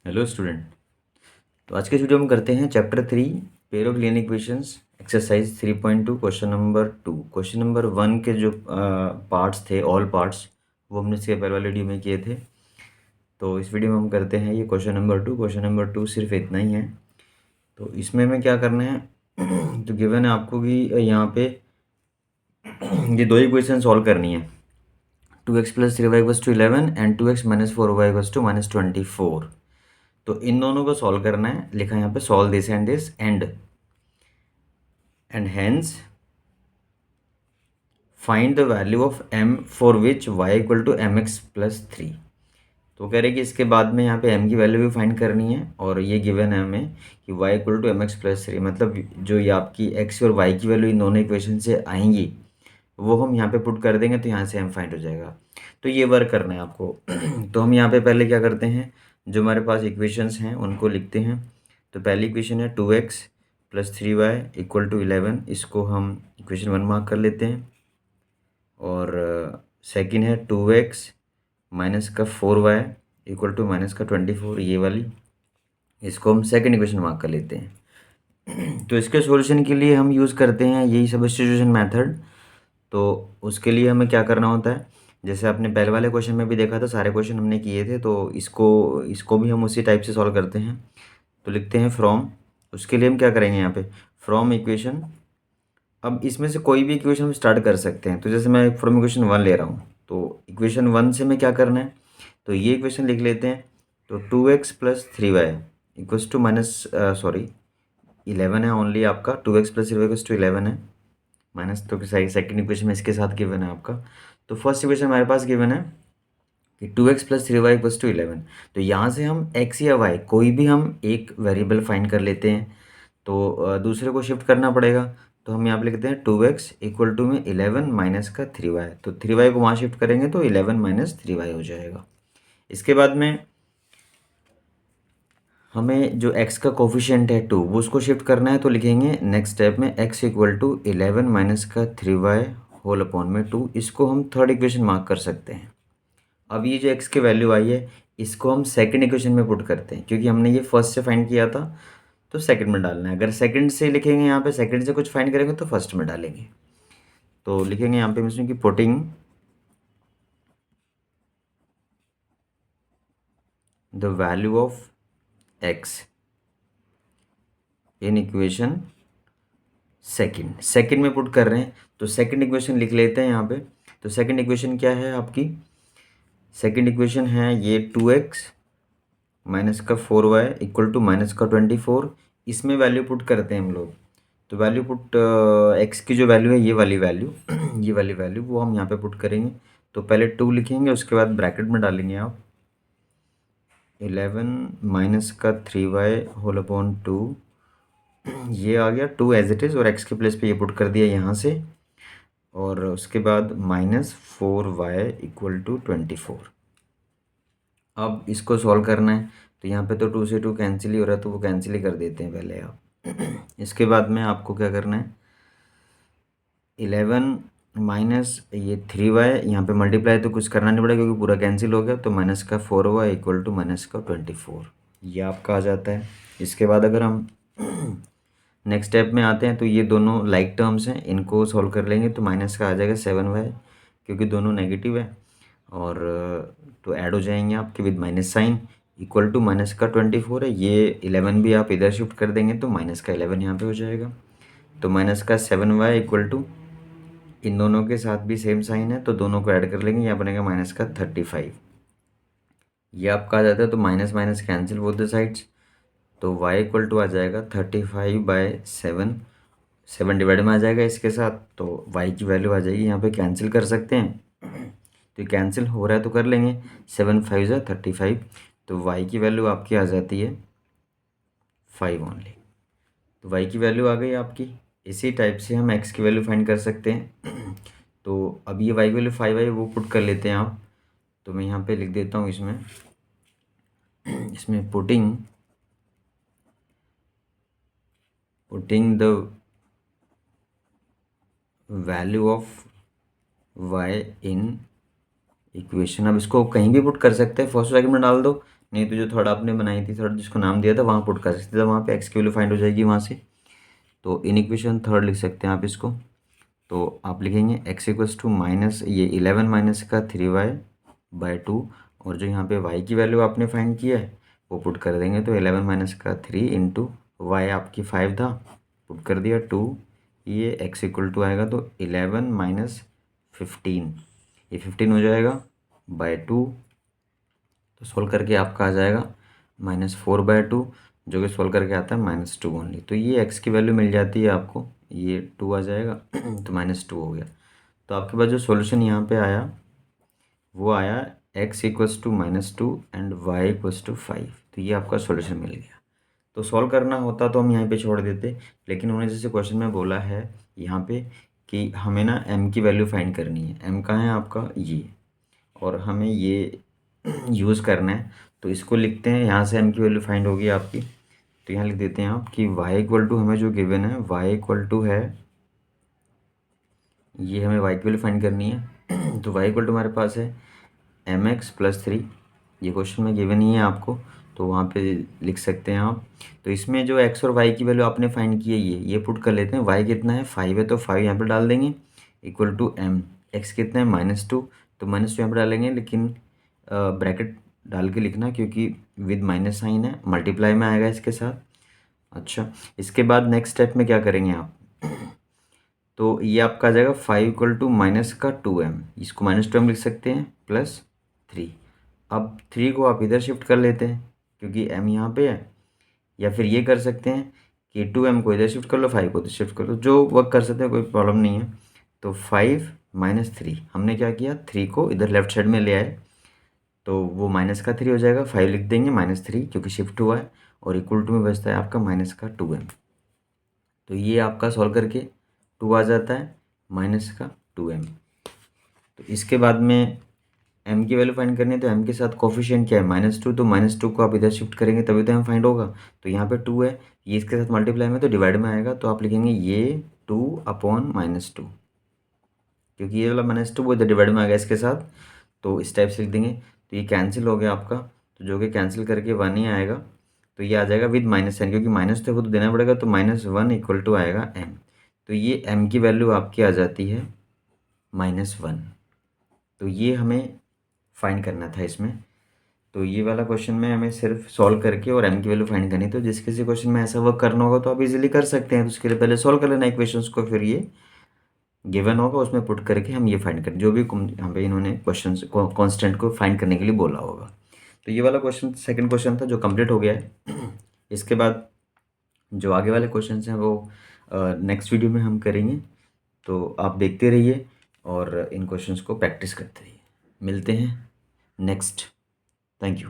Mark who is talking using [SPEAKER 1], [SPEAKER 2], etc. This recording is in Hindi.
[SPEAKER 1] Hello student. तो आज के इस वीडियो में करते हैं chapter 3 pair of linear equations exercise 3.2 question number 2। Question number 1 के जो पार्ट्स थे, ऑल पार्ट्स, वो हमने इसके पहले वाले वीडियो में किए थे। तो इस वीडियो में हम करते हैं ये क्वेश्चन नंबर 2। क्वेश्चन नंबर 2 सिर्फ इतना ही है। तो इसमें हमें क्या करना है तो गिवन है आपको कि यहाँ पे ये दो इक्वेशन सॉल्व करनी है, 2x + 3y = 11 and 2x - 4y = -24। तो इन दोनों को सॉल्व करना है। लिखा है यहाँ पे solve this and hence find the value of m for which y = mx + 3। तो कह रहे कि इसके बाद में यहाँ पे m की वैल्यू भी फाइंड करनी है और ये गिवन है हमें कि y = mx + 3, मतलब जो ये आपकी x और y की वैल्यू इन दोनों इक्वेशन से आएंगी वो हम यहाँ पे पुट कर देंगे तो यहाँ से m फाइंड हो जाएगा। तो ये वर्क करना है आपको। तो हम यहाँ पे पहले क्या करते हैं, जो हमारे पास इक्वेशंस हैं उनको लिखते हैं। तो पहली इक्वेशन है 2x + 3y = 11, इसको हम इक्वेशन 1 मार्क कर लेते हैं। और सेकंड है 2x - 4y = -24, ये वाली, इसको हम सेकंड इक्वेशन मार्क कर लेते हैं। तो इसके सॉल्यूशन के लिए हम यूज़ करते हैं यही सब्स्टिट्यूशन मेथड। तो उसके लिए हमें क्या करना होता है, जैसे आपने पहले वाले क्वेश्चन में भी देखा था, सारे क्वेश्चन हमने किए थे, तो इसको भी हम उसी टाइप से सॉल्व करते हैं। तो लिखते हैं फ्रॉम, उसके लिए हम क्या करेंगे यहाँ पे, फ्रॉम इक्वेशन। अब इसमें से कोई भी इक्वेशन हम स्टार्ट कर सकते हैं। तो जैसे मैं फ्रॉम इक्वेशन 1 ले रहा हूँ, तो इक्वेशन 1 से मैं क्या करना है, तो ये इक्वेशन लिख लेते हैं। तो 2x + 3y equals to sorry 11 है ओनली आपका, 2x + 3y = 11 है माइनस, तो सेकंड इक्वेशन में इसके साथ गिवन है आपका। तो फर्स्ट इक्वेशन हमारे पास गिवन है कि 2x + 3y = 11। तो यहाँ से हम x या y कोई भी हम एक वेरिएबल फाइंड कर लेते हैं, तो दूसरे को शिफ्ट करना पड़ेगा। तो हम यहाँ पे लिखते हैं 2x = में 11 माइनस का 3y, तो 3y को वहाँ शिफ्ट करेंगे तो 11 - 3y हो जाएगा। इसके बाद में हमें जो x का कोफिशिएंट है 2, वो उसको शिफ्ट करना है। तो लिखेंगे नेक्स्ट स्टेप में x = 11 माइनस का 3y होल अपॉन में 2, इसको हम थर्ड इक्वेशन मार्क कर सकते हैं। अब ये जो x की वैल्यू आई है इसको हम सेकंड इक्वेशन में पुट करते हैं, क्योंकि हमने ये फर्स्ट से फाइंड किया था तो सेकंड में डालना है। अगर सेकंड से लिखेंगे यहाँ पे, सेकंड से कुछ फाइंड करेंगे तो फर्स्ट में डालेंगे। तो लिखेंगे यहाँ पे इसमें कि putting the value of x in equation second में पुट कर रहे हैं। तो सेकंड इक्वेशन लिख लेते हैं यहाँ पे। तो सेकंड इक्वेशन क्या है आपकी, सेकंड इक्वेशन है ये 2x - 4y = -24। इसमें वैल्यू पुट करते हैं हम लोग। तो वैल्यू पुट x की जो वैल्यू है ये वाली वैल्यू ये वाली वैल्यू वो हम यहाँ पे पुट करेंगे। तो पहले 2 लिखेंगे, उसके बाद ब्रैकेट में डालेंगे आप 11 माइनस का 3y होल अपॉन 2, ये आ गया 2 एज इट इज़, और x के प्लेस पे ये पुट कर दिया यहाँ से। और उसके बाद -4y = 24। अब इसको सॉल्व करना है। तो यहाँ पे तो 2 से 2 कैंसिल ही हो रहा है, तो वो कैंसिल ही कर देते हैं पहले आप। इसके बाद में आपको क्या करना है, 11 माइनस ये 3y, यहाँ पे मल्टीप्लाई तो कुछ करना नहीं पड़ेगा क्योंकि पूरा कैंसिल हो गया। तो -4y = -24, ये आपका आ जाता है। इसके बाद अगर हम नेक्स्ट स्टेप में आते हैं तो ये दोनों लाइक टर्म्स हैं, इनको सॉल्व कर लेंगे। तो माइनस का आ जाएगा 7y, क्योंकि दोनों नेगेटिव है, और तो ऐड हो जाएंगे आपके with minus sign, equal to -24 है। ये 11 भी आप इधर शिफ्ट कर देंगे तो -11 यहाँ पे हो जाएगा। तो -7y = इन दोनों के साथ भी सेम साइन है तो दोनों को ऐड कर लेंगे, यहाँ बनेगा -35। ये आपका आ जाता है। तो minus minus cancel both the sides. तो y = आ जाएगा 35/7, 7 डिवाइड में आ जाएगा इसके साथ। तो y की वैल्यू आ जाएगी, यहाँ पे कैंसिल कर सकते हैं, तो कैंसिल हो रहा है तो कर लेंगे। 7 × 5 = 35, तो y की वैल्यू आपकी आ जाती है 5 ओनली। तो y की वैल्यू आ गई आपकी। इसी टाइप से हम x की वैल्यू फाइंड कर सकते हैं। तो अब ये y की वैल्यू 5 है, वो पुट कर लेते हैं आप। तो मैं यहाँ पे लिख देता हूँ इसमें putting the value of y in equation. अब इसको कहीं भी पुट कर सकते हैं, फर्स्ट सेकंड में डाल दो, नहीं तो जो थर्ड आपने बनाई थी, थर्ड जिसको नाम दिया था वहाँ पुट कर सकते थे, वहाँ पे एक्स की वैल्यू फाइंड हो जाएगी वहाँ से। तो इन इक्वेशन थर्ड लिख सकते हैं आप इसको। तो आप लिखेंगे एक्स इक्वल्स टू माइनस ये 11 माइनस का 3y/2, और जो यहाँ पे y की वैल्यू आपने फाइंड किया है वो पुट कर देंगे। तो 11 माइनस का 3 इंटू वाई आपकी 5 था, पुट कर दिया 2, ये x इक्वल टू आएगा तो 11 माइनस 15, ये 15 हो जाएगा बाय 2। तो सोल्व करके आपका आ जाएगा -4/2, जो कि सोल्व करके आता है -2 ओनली। तो ये x की वैल्यू मिल जाती है आपको, ये 2 आ जाएगा तो -2 हो गया। तो आपके पास जो सॉल्यूशन यहाँ पे आया वो आया x equals to -2 and y equals to 5। तो ये आपका सॉल्यूशन मिल गया। तो सॉल्व करना होता तो हम यहीं पे छोड़ देते, लेकिन उन्होंने जैसे क्वेश्चन में बोला है यहाँ पे कि हमें ना m की वैल्यू फाइंड करनी है। m कहाँ है आपका, ये, और हमें ये यूज़ करना है। तो इसको लिखते हैं, यहाँ से m की वैल्यू फाइंड होगी आपकी। तो यहाँ लिख देते हैं आप कि y इक्वल टू हमें जो गिवन है y इक्वल टू है, ये हमें y की वैल्यू फाइंड करनी है। तो y इक्वल टू हमारे पास है mx प्लस 3, ये क्वेश्चन में गिवन ही है आपको, तो वहाँ पे लिख सकते हैं आप। तो इसमें जो x और y की वैल्यू आपने फाइंड की है ये पुट कर लेते हैं। y कितना है, 5 है, तो 5 यहाँ पे डाल देंगे इक्वल टू m। x कितना है, -2, तो -2 यहाँ पे डालेंगे, लेकिन ब्रैकेट डाल के लिखना क्योंकि विद माइनस साइन है, मल्टीप्लाई में आएगा इसके साथ। अच्छा, इसके बाद नेक्स्ट स्टेप में क्या करेंगे आप, तो ये आपका आ जाएगा 5 इक्वल टू माइनस का 2m, इसको -2m लिख सकते हैं प्लस 3। अब 3 को आप इधर शिफ्ट कर लेते हैं क्योंकि m यहाँ पे है, या फिर ये कर सकते हैं कि 2m को इधर शिफ्ट कर लो, 5 को इधर शिफ्ट कर लो, जो वर्क कर सकते हैं, कोई प्रॉब्लम नहीं है। तो 5 माइनस 3, हमने क्या किया, 3 को इधर लेफ्ट साइड में ले आए, तो वो माइनस का 3 हो जाएगा, 5 लिख देंगे -3 क्योंकि शिफ्ट हुआ है, और इक्वल टू में बचता है आपका माइनस का 2m। तो ये आपका सॉल्व करके 2 आ जाता है माइनस का 2m। तो इसके बाद में m की वैल्यू फाइंड करनी है, तो m के साथ कोफिशिएंट क्या है, -2, तो -2 को आप इधर शिफ्ट करेंगे तभी तो m फाइंड होगा। तो यहाँ पे 2 है, ये इसके साथ मल्टीप्लाई में तो डिवाइड में आएगा, तो आप लिखेंगे ये 2/-2, क्योंकि ये वाला -2 वो इधर डिवाइड में आ गया इसके साथ, तो इस टाइप से लिख देंगे। तो ये कैंसिल हो गया आपका, तो जो कि कैंसिल करके 1 ही आएगा, तो ये आ जाएगा विद माइनस साइन, क्योंकि माइनस तो वो तो देना पड़ेगा, तो -1 इक्वल टू आएगा m। तो ये m की वैल्यू आपकी आ जाती है -1। तो ये हमें फाइंड करना था इसमें। तो ये वाला क्वेश्चन में हमें सिर्फ सॉल्व करके और m की वैल्यू फाइंड करनी। तो जिस किसी क्वेश्चन में ऐसा वर्क करना होगा तो आप इजीली कर सकते हैं, तो उसके लिए पहले सॉल्व कर लेना इक्वेशंस को, फिर ये गिवन होगा उसमें पुट करके हम ये फाइंड करें, जो भी यहाँ पे इन्होंने क्वेश्चन कॉन्स्टेंट को फाइंड करने के लिए बोला होगा। तो ये वाला क्वेश्चन सेकंड क्वेश्चन था जो कंप्लीट हो गया है। इसके बाद जो आगे वाले क्वेश्चन हैं वो नेक्स्ट वीडियो में हम करेंगे, तो आप देखते रहिए और इन क्वेश्चंस को प्रैक्टिस करते रहिए। मिलते हैं नेक्स्ट। Thank you.